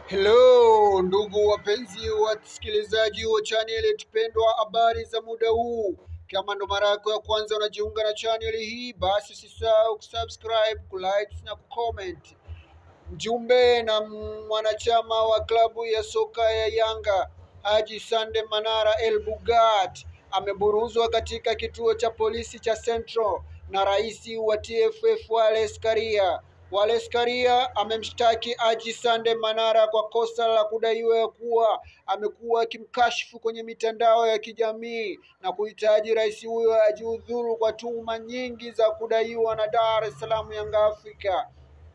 Hello ndugu wapenzi wasikilizaji wa channel yetu pendwa, habari za muda huu. Kama ndo mara yako ya kwanza unajiunga na channel hii, basi usisahau kusubscribe, kulike na kucomment. Mjumbe na mwanachama wa klabu ya soka ya Yanga Haji Sande Manara El Bugat ameburuzwa katika kituo cha polisi cha Central na rais wa TFF Wallace Karia. Wallace Karia amemshtaki Haji Sande Manara kwa kosa la kudaiwa kuwa amekuwa akimkashifu kwenye mitandao ya kijamii na kuhitaji rais huyo ajiudhuru kwa tuhuma nyingi za kudaiwa na Dar es Salaam Yanga Afrika.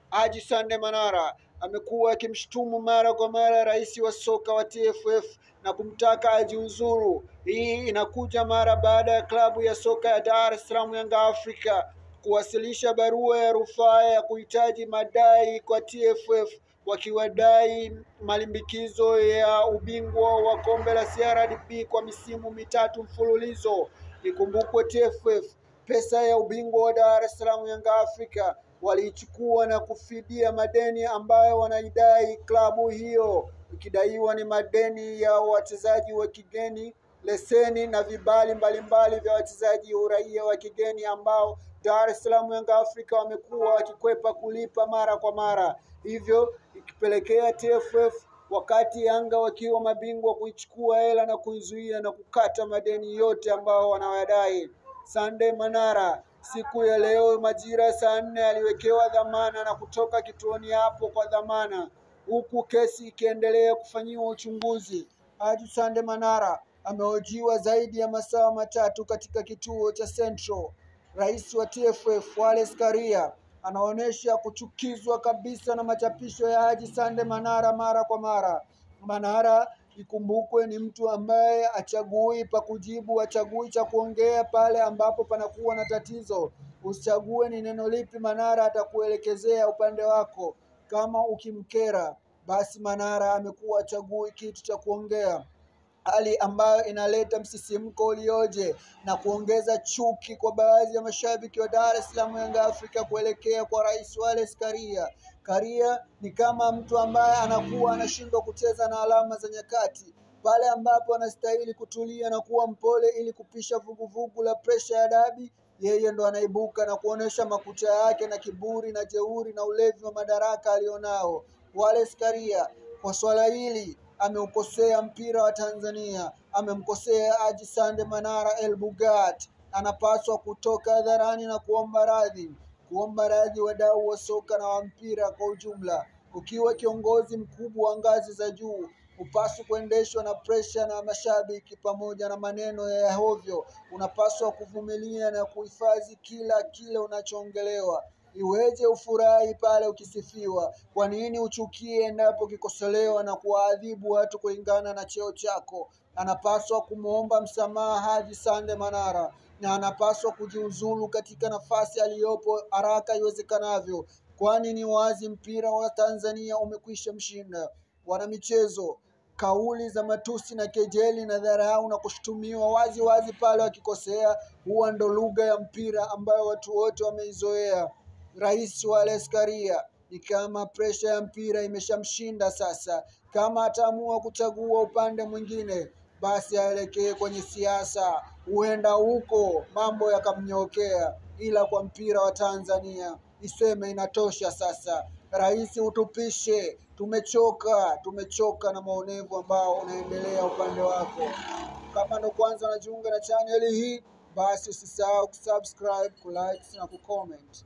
Haji Sande Manara amekuwa akimshutumu mara kwa mara rais wa soka wa TFF na kumtaka ajiuzuru. Hii inakuja mara baada ya klabu ya soka ya Dar es Salaam Yanga Afrika kuwasilisha barua ya rufaa ya kuhitaji madai kwa TFF, wakiwadai malimbikizo ya ubingwa wa kombe la CRDB kwa misimu mitatu mfululizo. Ikumbukwe TFF pesa ya ubingwa wa Dar es Salaam Yanga Afrika waliichukua na kufidia madeni ambayo wanaidai klabu hiyo, ikidaiwa ni madeni ya wachezaji wa kigeni, leseni na vibali mbalimbali vya wachezaji uraia wa kigeni ambao Dar es Salaam Yanga Afrika wamekuwa wakikwepa kulipa mara kwa mara, hivyo ikipelekea TFF wakati Yanga wakiwa mabingwa kuichukua hela na kuizuia na kukata madeni yote ambao wanawadai. Sande Manara siku ya leo majira saa 4 aliwekewa dhamana na kutoka kituoni hapo kwa dhamana, huku kesi ikiendelea kufanyiwa uchunguzi. Haji Sande Manara amehojiwa zaidi ya masaa matatu katika kituo cha Central. Rais wa TFF Wallace Karia anaonesha kuchukizwa kabisa na machapisho ya Haji Sande Manara mara kwa mara. Manara ikumbukwe ni mtu ambaye achagui pa kujibu, achagui cha kuongea pale ambapo panakuwa na tatizo. Usichague ni neno lipi, Manara atakuelekezea upande wako. Kama ukimkera, basi Manara amekuwa achagui kitu cha kuongea, hali ambayo inaleta msisimko ulioje na kuongeza chuki kwa baadhi ya mashabiki wa Dar es Salaam Yanga Afrika kuelekea kwa rais Wallace Karia. Karia ni kama mtu ambaye anakuwa anashindwa kucheza na alama za nyakati, pale ambapo anastahili kutulia na kuwa mpole ili kupisha vuguvugu la presha ya dabi, yeye ndo anaibuka na kuonesha makucha yake na kiburi na jeuri na ulevi wa madaraka alionao. Wallace Karia kwa swala hili ameukosea mpira wa Tanzania, amemkosea Haji Sande Manara El Bugat. Anapaswa kutoka hadharani na kuomba radhi wadau wa soka na wa mpira kwa ujumla. Ukiwa kiongozi mkubwa wa ngazi za juu, upaswa kuendeshwa na presha na mashabiki pamoja na maneno ya hovyo. Unapaswa kuvumilia na kuhifadhi kile unachoongelewa. Iweje ufurahi pale ukisifiwa? Kwa nini uchukie endapo kikosolewa na kuadhibu watu kulingana na cheo chako? Anapaswa kumuomba msamaha Haji Sande Manara na anapaswa kujiuzulu katika nafasi aliyopo haraka iwezekanavyo, kwani ni wazi mpira wa Tanzania umekwisha mshinda. Wana michezo, kauli za matusi na kejeli na dharau na kushutumiwa wazi wazi pale wakikosea huwa ndo lugha ya mpira ambayo watu wote wameizoea. Rais Wallace Karia ni kama presha ya mpira imeshamshinda sasa. Kama ataamua kuchagua upande mwingine, basi aelekee kwenye siasa, huenda huko mambo yakamnyokea, ila kwa mpira wa Tanzania iseme inatosha sasa. Rais utupishe, tumechoka na maonevu ambao unaendelea upande wako. Kama ndo kwanza unajiunga na channel hii, basi usisahau kusubscribe, kulike na kucomment.